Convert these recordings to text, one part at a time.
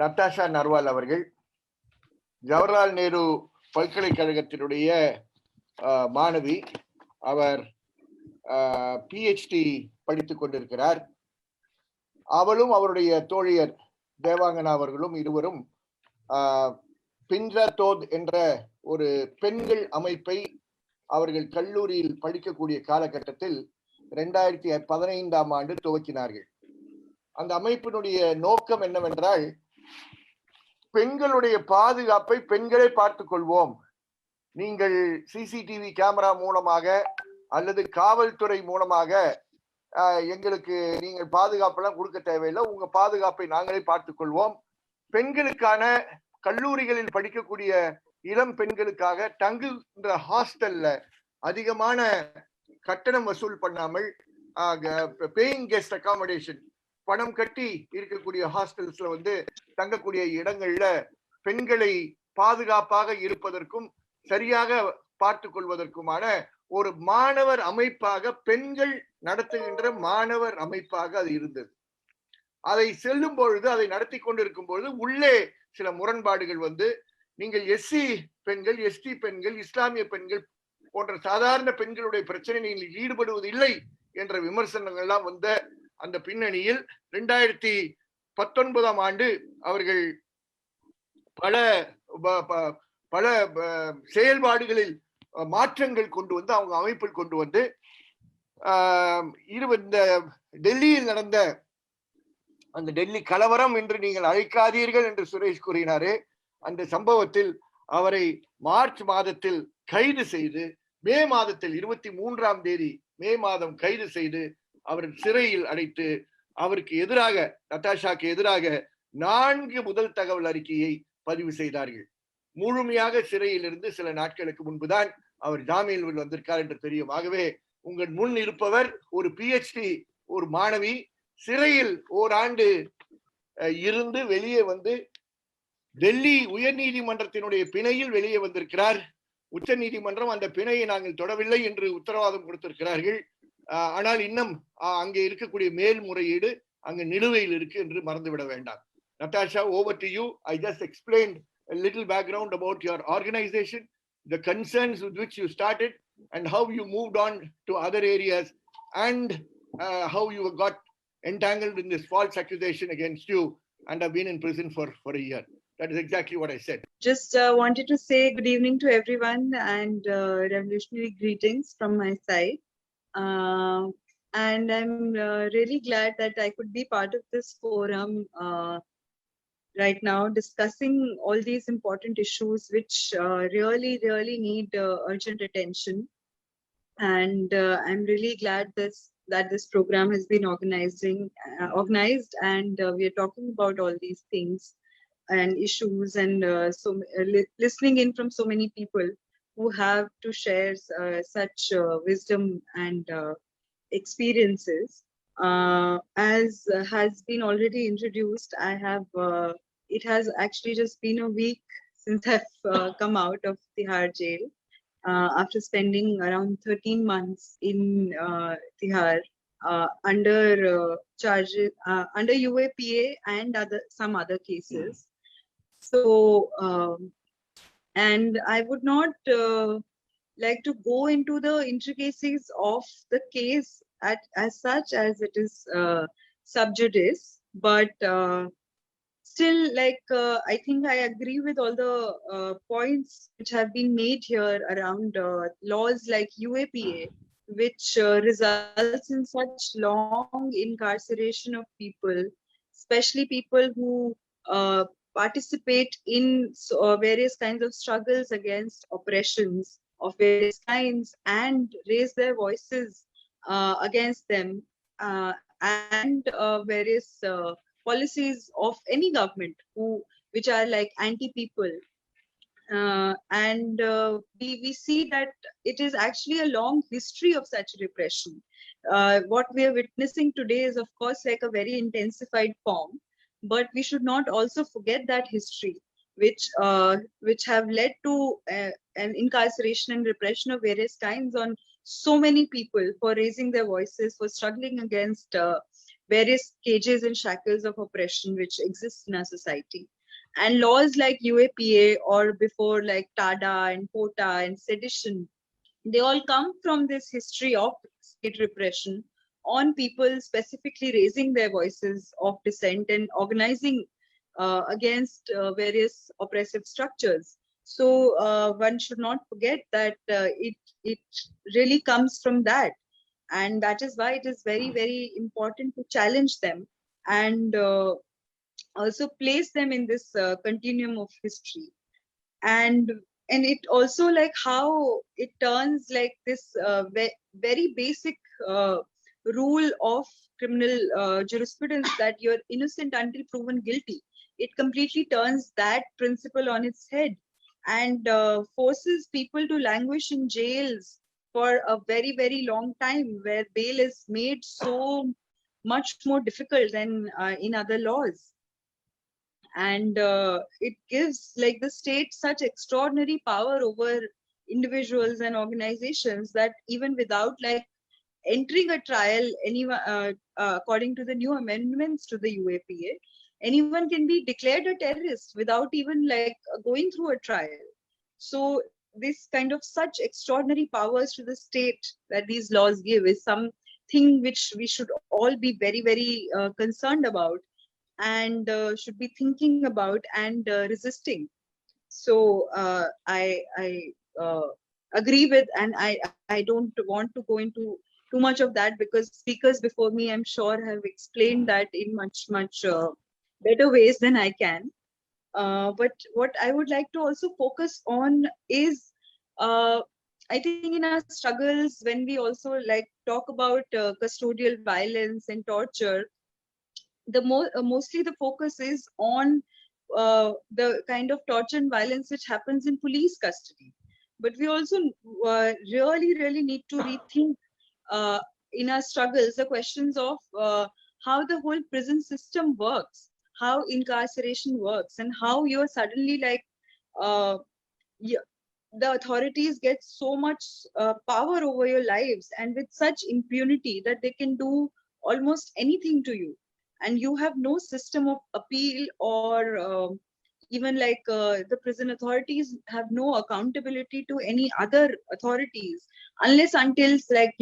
Natasha Narwal அவர்கள் ஜவஹர்லால் நேரு பல்கலைக்கழகத்தினுடைய மாணவி. அவர் PhD படித்துக் கொண்டிருக்கிறார். அவளும் அவருடைய தோழியர் தேவாங்கனா அவர்களும் இருவரும் பின்ரா தோத் என்ற ஒரு பெண்கள் அமைப்பை அவர்கள் கல்லூரியில் படிக்கக்கூடிய காலகட்டத்தில் 2015ஆம் ஆண்டு துவக்கினார்கள். அந்த அமைப்பினுடைய நோக்கம் என்னவென்றால், பெண்களுடைய பாதுகாப்பை பெண்களே பார்த்துக் கொள்வோம், நீங்கள் CCTV கேமரா மூலமாக அல்லது காவல்துறை மூலமாக எங்களுக்கு நீங்கள் பாதுகாப்பெல்லாம் கொடுக்க தேவையில்லை, உங்க பாதுகாப்பை நாங்களே பார்த்துக் கொள்வோம். பெண்களுக்கான கல்லூரிகளில் படிக்கக்கூடிய இளம் பெண்களுக்காக தங்குகின்ற ஹாஸ்டல்ல அதிகமான கட்டணம் வசூல் பண்ணாமல் பேயிங் கெஸ்ட் அகாமடேஷன் பணம் கட்டி இருக்கக்கூடிய ஹாஸ்டல்ஸ்ல தங்கக்கூடிய இடங்கள்ல பெண்களை பாதுகாப்பாக இருப்பதற்கும் சரியாக பார்த்து கொள்வதற்குமான ஒரு மாணவர் அமைப்பாக, பெண்கள் நடத்துகின்ற மாணவர் அமைப்பாக அது இருந்தது. அதை செல்லும் பொழுது, அதை நடத்தி கொண்டிருக்கும் பொழுது உள்ளே சில முரண்பாடுகள் நீங்கள் SC பெண்கள், ST பெண்கள், இஸ்லாமிய பெண்கள் போன்ற சாதாரண பெண்களுடைய பிரச்சனைகளில் ஈடுபடுவதில்லை என்ற விமர்சனங்கள்லாம் அந்த பின்னணியில் 2019ஆம் ஆண்டு அவர்கள் பல செயல்பாடுகளில் மாற்றங்கள் கொண்டு அவங்க அமைப்பில் கொண்டு இந்த டெல்லியில் நடந்த அந்த டெல்லி கலவரம் என்று நீங்கள் அழைக்காதீர்கள் என்று சுரேஷ் கூறினாரே, அந்த சம்பவத்தில் அவரை மார்ச் மாதத்தில் கைது செய்து, மே மாதத்தில் 23ஆம் தேதி மே மாதம் கைது செய்து அவர் சிறையில் அடைத்து, அவருக்கு எதிராக, நட்டாஷாக்கு எதிராக 4 முதல் தகவல் அறிக்கையை பதிவு செய்தார்கள். முழுமையாக சிறையில் இருந்து சில நாட்களுக்கு முன்புதான் அவர் ஜாமீனில் வந்திருக்கார் என்று தெரியும். ஆகவே உங்கள் முன் இருப்பவர் ஒரு PhD ஒரு மாணவி, சிறையில் ஓராண்டு இருந்து வெளியே டெல்லி உயர் நீதிமன்றத்தினுடைய பிணையில் வெளியே வந்திருக்கிறார். உச்ச நீதிமன்றம் அந்த பிணையை நாங்கள் தொடவில்லை என்று உத்தரவாதம் கொடுத்திருக்கிறார்கள். ஆனால் இன்னும் அங்கே இருக்கக்கூடிய மேல்முறையீடு அங்கு நிலுவையில் இருக்கு என்று மறந்துவிட வேண்டாம். Natasha, over to you. I just explained a little background about your organization, the concerns with which you started, and how you moved on to other areas, and how you got entangled in this false accusation against you and have been in prison for a year. That is exactly what I said. Just wanted to say good evening to everyone and revolutionary greetings from my side. And I'm really glad that I could be part of this forum right now, discussing all these important issues which really need urgent attention. And I'm really glad that this program has been organized, and we are talking about all these things and issues, and listening in from so many people who have to share such wisdom and experiences. As has been already introduced, it has actually just been a week since I've come out of Tihar jail after spending around 13 months in Tihar under charges under UAPA and some other cases. So and I would not like to go into the intricacies of the case as such, as it is sub judice, but still, I think I agree with all the points which have been made here around laws like UAPA, which results in such long incarceration of people, especially people who participate in various kinds of struggles against oppressions of various kinds and raise their voices against them, and various policies of any government which are like anti-people. And we see that it is actually a long history of such repression. What we are witnessing today is, of course, like a very intensified form, but we should not also forget that history, which have led to an incarceration and repression of various kinds on so many people for raising their voices, for struggling against various cages and shackles of oppression which exist in our society. And laws like UAPA, or before like TADA and POTA and sedition, they all come from this history of state repression on people specifically raising their voices of dissent and organizing against various oppressive structures. So one should not forget that it really comes from that, and that is why it is very important to challenge them and also place them in this continuum of history. and and it also like how it turns like this very basic uh, rule of criminal jurisprudence that you're innocent until proven guilty. It completely turns that principle on its head and forces people to languish in jails for a very long time, where bail is made so much more difficult than in other laws. And it gives like the state such extraordinary power over individuals and organizations that even without like entering a trial, anyone according to the new amendments to the UAPA, anyone can be declared a terrorist without even like going through a trial. So this kind of such extraordinary powers to the state that these laws give is something which we should all be very concerned about, and should be thinking about and resisting. So I agree with, and I don't want to go into too much of that, because speakers before me, I'm sure, have explained that in much better ways than I can. But what I would like to also focus on is, I think in our struggles, when we also like talk about custodial violence and torture, mostly the focus is on the kind of torture and violence which happens in police custody. But we also really need to rethink uh, in our struggles the questions of how the whole prison system works, how incarceration works, and how you're suddenly like uh, the authorities get so much power over your lives and with such impunity that they can do almost anything to you, and you have no system of appeal, or even like the prison authorities have no accountability to any other authorities, unless until like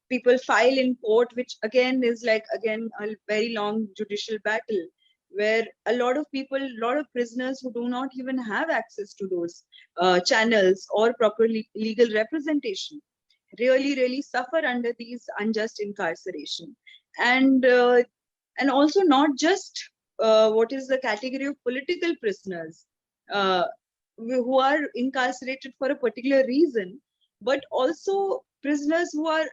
people file in court, which again is like again a very long judicial battle, where a lot of people, a lot of prisoners who do not even have access to those channels or proper legal representation really suffer under these unjust incarceration. And also not just what is the category of political prisoners uh, who are incarcerated for a particular reason, but also prisoners who are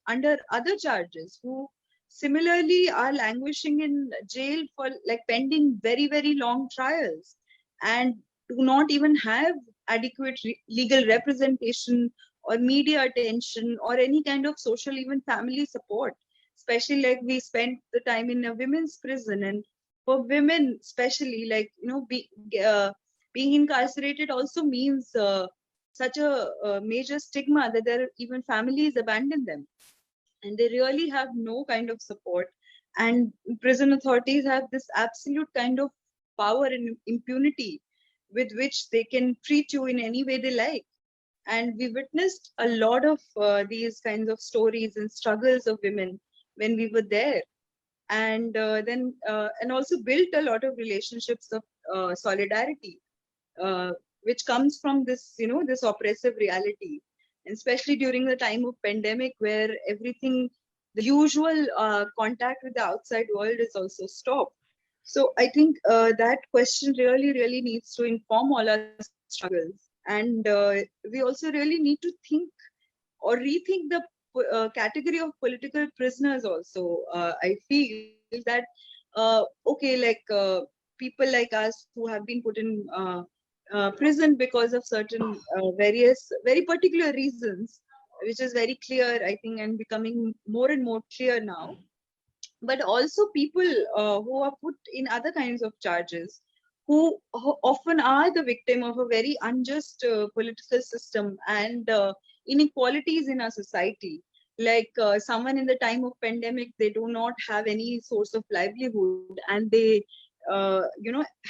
under other charges, who similarly are languishing in jail for like pending very long trials, and do not even have adequate legal representation or media attention or any kind of social, even family support. Especially like we spent the time in a women's prison, and for women especially, like being incarcerated also means such a major stigma that their even families abandon them, and they really have no kind of support. And prison authorities have this absolute kind of power and impunity with which they can treat you in any way they like. And we witnessed a lot of these kinds of stories and struggles of women when we were there, and and also built a lot of relationships of solidarity, uh, which comes from this this oppressive reality, and especially during the time of pandemic, where everything, the usual contact with the outside world is also stopped. So I think that question really needs to inform all our struggles. And we also really need to think or rethink the category of political prisoners also. I feel that okay, like people like us who have been put in prison because of certain various very particular reasons, which is very clear, I think, and becoming more and more clear now. But also people who are put in other kinds of charges, who often are the victim of a very unjust political system and inequalities in our society. like someone in the time of pandemic, they do not have any source of livelihood, and they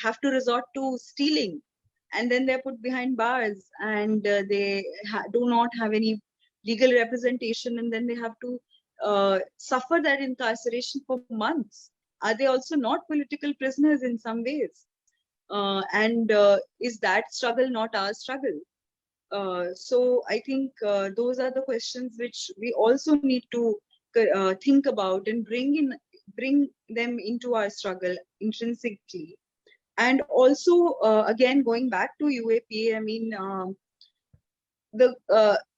have to resort to stealing, and then they're put behind bars, and they do not have any legal representation, and then they have to suffer that incarceration for months. Are they also not political prisoners in some ways? And is that struggle not our struggle? So I think those are the questions which we also need to think about and bring them into our struggle intrinsically. And also, again, going back to UAPA, I mean,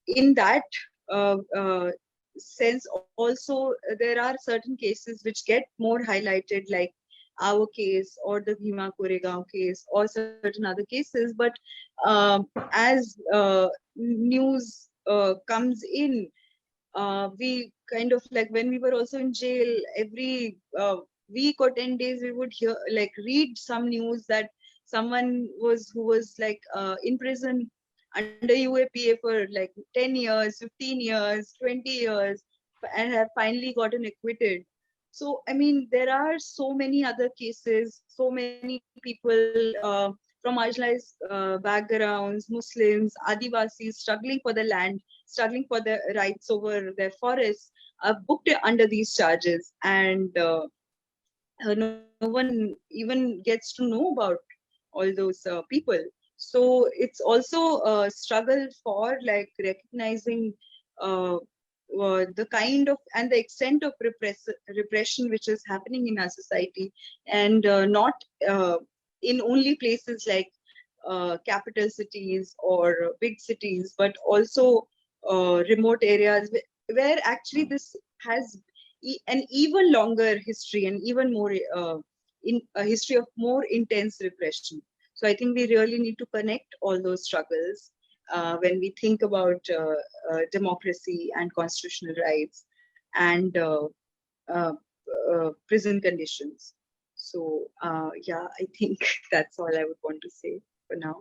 in that sense, also there are certain cases which get more highlighted, like our case or the Bhima Koregaon case or certain other cases. But as news comes in, we kind of, like when we were also in jail, every week or 10 days we would read some news that someone who was like in prison under UAPA for like 10 years, 15 years, 20 years, and have finally gotten acquitted. So, I mean, there are so many other cases, so many people from marginalized backgrounds, Muslims, Adivasis, struggling for the land, struggling for their rights over their forests, are booked under these charges, and no one even gets to know about all those people. So it's also a struggle for like recognizing the kind of and the extent of repression which is happening in our society, and not in only places like capital cities or big cities, but also remote areas where actually this has an even longer history and even more in a history of more intense repression. So I think we really need to connect all those struggles when we think about democracy and constitutional rights and prison conditions. So yeah, I think that's all I would want to say for now.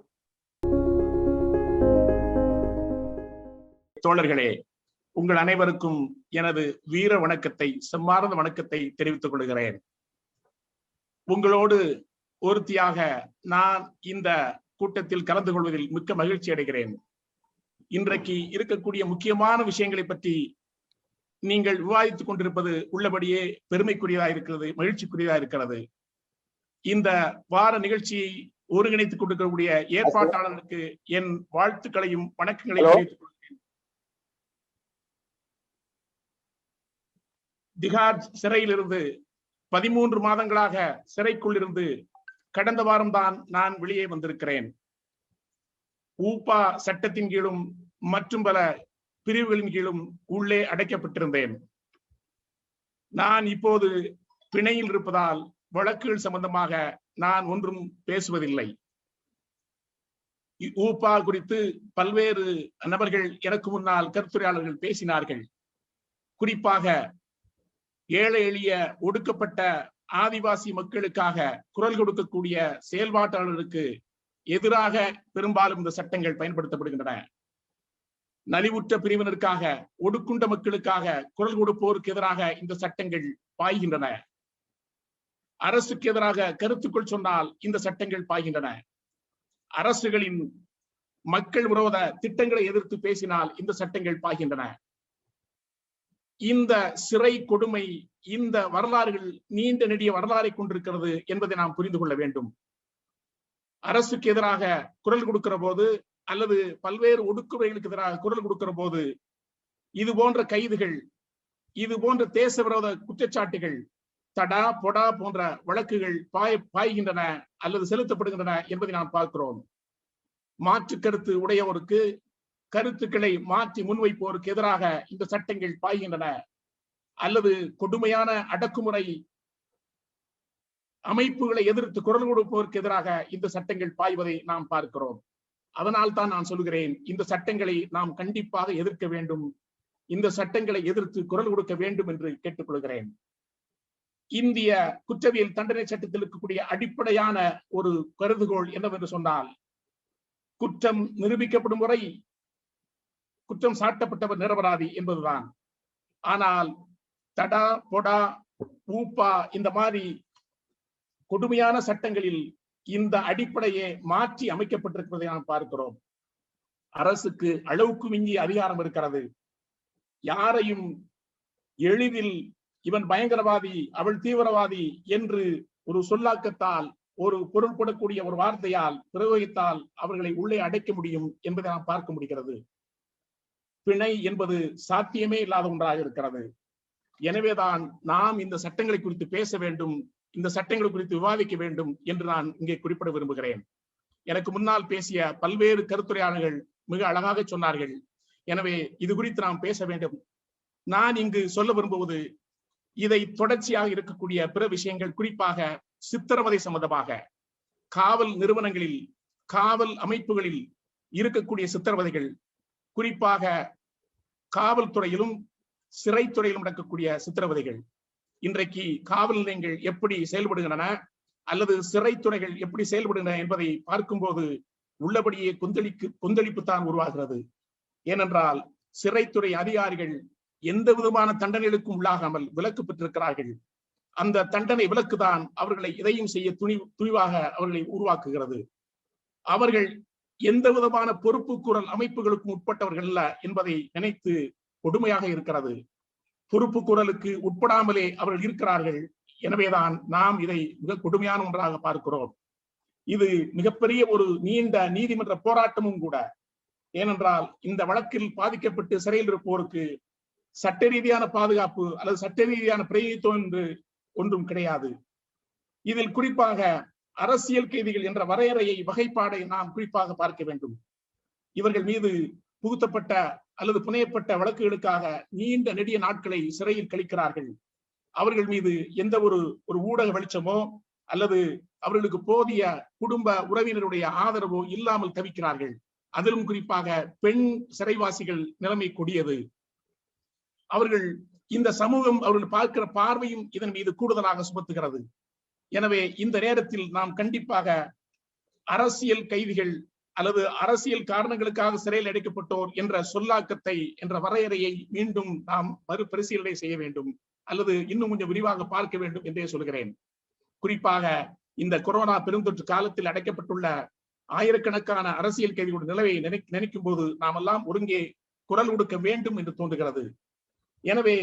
தோழர்களே, உங்கள் அனைவருக்கும் எனது வீர வணக்கத்தை, செம்மார்ந்த வணக்கத்தை தெரிவித்துக் கொள்கிறேன். உங்களோடு ஒருத்தியாக நான் இந்த கூட்டத்தில் கலந்து கொள்வதில் மிக்க மகிழ்ச்சி அடைகிறேன். இன்றைக்கு இருக்கக்கூடிய முக்கியமான விஷயங்களை பற்றி நீங்கள் விவாதித்துக் கொண்டிருப்பது உள்ளபடியே பெருமைக்குரியதா இருக்கிறது, மகிழ்ச்சிக்குரியதா இருக்கிறது. இந்த வார நிகழ்ச்சியை ஒருங்கிணைத்துக் கொண்டிருக்கக்கூடிய ஏற்பாட்டாளருக்கு என் வாழ்த்துக்களையும் வணக்கங்களையும் தெரிவித்துக் கொள்கிறேன். திகார் சிறையிலிருந்து 13 மாதங்களாக சிறைக்குள் இருந்து கடந்த வாரம்தான் நான் வெளியே வந்திருக்கிறேன். ஊப்பா சட்டத்தின் கீழும் மற்றும் பல பிரிவுகளின் கீழும் உள்ளே அடைக்கப்பட்டிருந்தேன். நான் இப்போது பிணையில் இருப்பதால் வழக்குகள் சம்பந்தமாக நான் ஒன்றும் பேசுவதில்லை. ஊப்பா குறித்து பல்வேறு நபர்கள் எனக்கு முன்னால் கருத்துரையாளர்கள் பேசினார்கள். குறிப்பாக ஏழை எளிய ஒடுக்கப்பட்ட ஆதிவாசி மக்களுக்காக குரல் கொடுக்கக்கூடிய செயல்பாட்டாளருக்கு எதிராக பெரும்பாலும் இந்த சட்டங்கள் பயன்படுத்தப்படுகின்றன. நலிவுற்ற பிரிவினருக்காக, ஒடுக்குண்ட மக்களுக்காக குரல் கொடுப்போருக்கு எதிராக இந்த சட்டங்கள் பாய்கின்றன. அரசுக்கு எதிராக கருத்துக்கள் சொன்னால் இந்த சட்டங்கள் பாய்கின்றன. அரசுகளின் மக்கள் விரோத திட்டங்களை எதிர்த்து பேசினால் இந்த சட்டங்கள் பாய்கின்றன. இந்த சிறை கொடுமை, இந்த வரலாறுகள் நீண்ட நெடிய வரலாறை கொண்டிருக்கிறது என்பதை நாம் புரிந்து கொள்ள வேண்டும். அரசுக்கு எதிராக குரல் கொடுக்கிற போது அல்லது பல்வேறு ஒடுக்குமுறைகளுக்கு எதிராக குரல் கொடுக்கிற போது இது போன்ற கைதுகள், இது போன்ற தேச விரோத குற்றச்சாட்டுகள், தடா பொடா போன்ற வழக்குகள் பாய்கின்றன அல்லது செலுத்தப்படுகின்றன என்பதை நாம் பார்க்கிறோம். மாற்று கருத்து உடையவருக்கு, கருத்துக்களை மாற்றி முன்வைப்போருக்கு எதிராக இந்த சட்டங்கள் பாய்கின்றன. அல்லது கொடுமையான அடக்குமுறை அமைப்புகளை எதிர்த்து குரல் கொடுப்போருக்கு எதிராக இந்த சட்டங்கள் பாய்வதை நாம் பார்க்கிறோம். அதனால் தான் நான் சொல்கிறேன், இந்த சட்டங்களை நாம் கண்டிப்பாக எதிர்க்க வேண்டும், இந்த சட்டங்களை எதிர்த்து குரல் கொடுக்க வேண்டும் என்று கேட்டுக்கொள்கிறேன். இந்திய குற்றவியல் தண்டனை சட்டத்தில் இருக்கக்கூடிய அடிப்படையான ஒரு கருதுகோள் என்னவென்று சொன்னால், குற்றம் நிரூபிக்கப்படும் வரை குற்றம் சாட்டப்பட்டவர் நிரபராதி என்பதுதான். ஆனால் தடா, பொடா, ஊப்பா இந்த மாதிரி கொடுமையான சட்டங்களில் இந்த அடிப்படையே மாற்றி அமைக்கப்பட்டிருப்பதை நாம் பார்க்கிறோம். அரசுக்கு அளவுக்கு மிஞ்சிய அதிகாரம் இருக்கிறது. யாரையும் எளிதில் இவன் பயங்கரவாதி, அவள் தீவிரவாதி என்று ஒரு சொல்லாக்கத்தால், ஒரு பொருள்படக்கூடிய ஒரு வார்த்தையால், பிரயோகித்தால் அவர்களை உள்ளே அடைக்க முடியும் என்பதை நாம் பார்க்க முடிகிறது. பிணை என்பது சாத்தியமே இல்லாத ஒன்றாக இருக்கிறது. எனவேதான் நாம் இந்த சட்டங்களை குறித்து பேச வேண்டும், இந்த சட்டங்கள் குறித்து விவாதிக்க வேண்டும் என்று நான் இங்கே குறிப்பிட விரும்புகிறேன். எனக்கு முன்னால் பேசிய பல்வேறு கருத்துரையாளர்கள் மிக அழகாக சொன்னார்கள். எனவே இது குறித்து நாம் பேச வேண்டும். நான் இங்கு சொல்ல விரும்புவது, இதை தொடர்ச்சியாக இருக்கக்கூடிய பிற விஷயங்கள், குறிப்பாக சித்திரவதை சம்பந்தமாக காவல் நிறுவனங்களில், காவல் அமைப்புகளில் இருக்கக்கூடிய சித்திரவதைகள், குறிப்பாக காவல்துறையிலும் சிறைத்துறையிலும் நடக்கக்கூடிய சித்திரவதைகள், இன்றைக்கு காவல் நிலையங்கள் எப்படி செயல்படுகின்றன அல்லது சிறைத்துறைகள் எப்படி செயல்படுகின்றன என்பதை பார்க்கும்போது உள்ளபடியே கொந்தளிப்பு தான் உருவாகிறது. ஏனென்றால் சிறைத்துறை அதிகாரிகள் எந்த விதமான தண்டனைகளுக்கும் உள்ளாகாமல் விலக்கு பெற்றிருக்கிறார்கள். அந்த தண்டனை விலக்குதான் அவர்களை எதையும் செய்ய துணிவாக அவர்களை உருவாக்குகிறது. அவர்கள் எந்த விதமான பொறுப்பு கூறல் அமைப்புகளுக்கும் உட்பட்டவர்கள் அல்ல என்பதை நினைத்து கொடுமையாக இருக்கிறது. பொறுப்பு கூறலுக்கு உட்படாமலே அவர்கள் இருக்கிறார்கள். எனவேதான் நாம் இதை மிக கொடுமையான ஒன்றாக பார்க்கிறோம். இது மிகப்பெரிய ஒரு நீண்ட நீதிமன்ற போராட்டமும் கூட. ஏனென்றால் இந்த வழக்கில் பாதிக்கப்பட்டு சிறையில் இருப்போருக்கு சட்ட ரீதியான பாதுகாப்பு அல்லது சட்ட ரீதியான பிரயோகித்துவம் என்று ஒன்றும் கிடையாது. இதில் குறிப்பாக அரசியல் கைதிகள் என்ற வரையறையை, வகைப்பாடை நாம் குறிப்பாக பார்க்க வேண்டும். இவர்கள் மீது புகுத்தப்பட்ட அல்லது புனையப்பட்ட வழக்குகளுக்காக நீண்ட நெடிய நாட்களை சிறையில் கழிக்கிறார்கள். அவர்கள் மீது எந்த ஒரு ஊடக வெளிச்சமோ அல்லது அவர்களுக்கு போதிய குடும்ப உறவினருடைய ஆதரவோ இல்லாமல் தவிக்கிறார்கள். அதிலும் குறிப்பாக பெண் சிறைவாசிகள் நிலைமை கொடியது. அவர்கள், இந்த சமூகம் அவர்கள் பார்க்கிற பார்வையும் இதன் மீது கூடுதலாக சுமத்துகிறது. எனவே இந்த நேரத்தில் நாம் கண்டிப்பாக அரசியல் கைதிகள் அல்லது அரசியல் காரணங்களுக்காக சிறையில் அடைக்கப்பட்டோர் என்ற சொல்லாக்கத்தை, என்ற வரையறையை மீண்டும் நாம் மறுபரிசீலனை செய்ய வேண்டும், அல்லது இன்னும் கொஞ்சம் விரிவாக பார்க்க வேண்டும் என்றே சொல்கிறேன். குறிப்பாக இந்த கொரோனா பெருந்தொற்று காலத்தில் அடைக்கப்பட்டுள்ள ஆயிரக்கணக்கான அரசியல் கைதிகளுடைய நிலையை நினைக்கும் போது நாம் எல்லாம் ஒருங்கே குரல் கொடுக்க வேண்டும் என்று தோன்றுகிறது. எனவே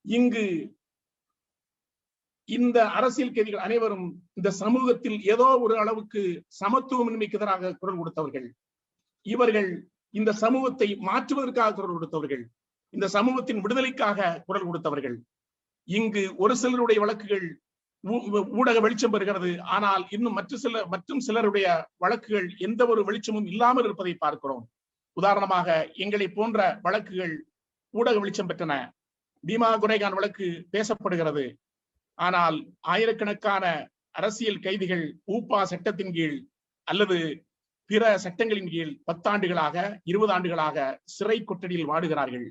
இங்கு இந்த அரசியல் கைதிகள் அனைவரும் இந்த சமூகத்தில் ஏதோ ஒரு அளவுக்கு சமத்துவமின்மைக்கு எதிராக குரல் கொடுத்தவர்கள். இவர்கள் இந்த சமூகத்தை மாற்றுவதற்காக குரல் கொடுத்தவர்கள், இந்த சமூகத்தின் விடுதலைக்காக குரல் கொடுத்தவர்கள். இங்கு ஒரு சிலருடைய வழக்குகள் ஊடக வெளிச்சம் பெறுகிறது. ஆனால் இன்னும் மற்றும் சிலருடைய வழக்குகள் எந்த ஒரு வெளிச்சமும் இல்லாமல் இருப்பதை பார்க்கிறோம். உதாரணமாக எங்களை போன்ற வழக்குகள் ஊடக வெளிச்சம் பெற்றன. பீமா குரேகான் வழக்கு பேசப்படுகிறது. ஆனால் ஆயிரக்கணக்கான அரசியல் கைதிகள் ஊப்பா சட்டத்தின் கீழ் அல்லது பிற சட்டங்களின் கீழ் 10 ஆண்டுகளாக 20 ஆண்டுகளாக சிறை கொட்டடியில் வாடுகிறார்கள்.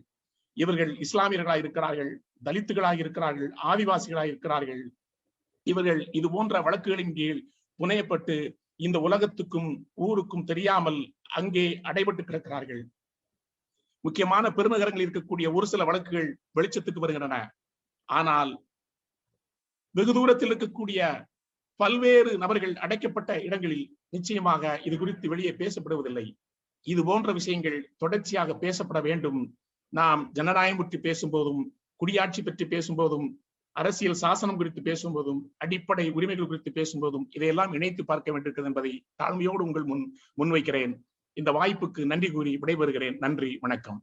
இவர்கள் இஸ்லாமியர்களாக இருக்கிறார்கள், தலித்துகளாக இருக்கிறார்கள், ஆதிவாசிகளாக இருக்கிறார்கள். இவர்கள் இது போன்ற வழக்குகளின் கீழ் புனையப்பட்டு இந்த உலகத்துக்கும் ஊருக்கும் தெரியாமல் அங்கே அடைபட்டு கிடக்கிறார்கள். முக்கியமான பெருநகரங்களில் இருக்கக்கூடிய ஒரு சில வழக்குகள் வெளிச்சத்துக்கு வருகின்றன. ஆனால் வெகு தூரத்தில் இருக்கக்கூடிய பல்வேறு நபர்கள் அடைக்கப்பட்ட இடங்களில் நிச்சயமாக இது குறித்து வெளியே பேசப்படுவதில்லை. இது போன்ற விஷயங்கள் தொடர்ச்சியாக பேசப்பட வேண்டும். நாம் ஜனநாயகம் பற்றி பேசும்போதும், குடியாட்சி பற்றி பேசும்போதும், அரசியல் சாசனம் குறித்து பேசும்போதும், அடிப்படை உரிமைகள் குறித்து பேசும்போதும் இதையெல்லாம் இணைத்து பார்க்க வேண்டியிருக்கிறது என்பதை தாழ்மையோடு உங்கள் முன்வைக்கிறேன். இந்த வாய்ப்புக்கு நன்றி கூறி விடைபெறுகிறேன். நன்றி, வணக்கம்.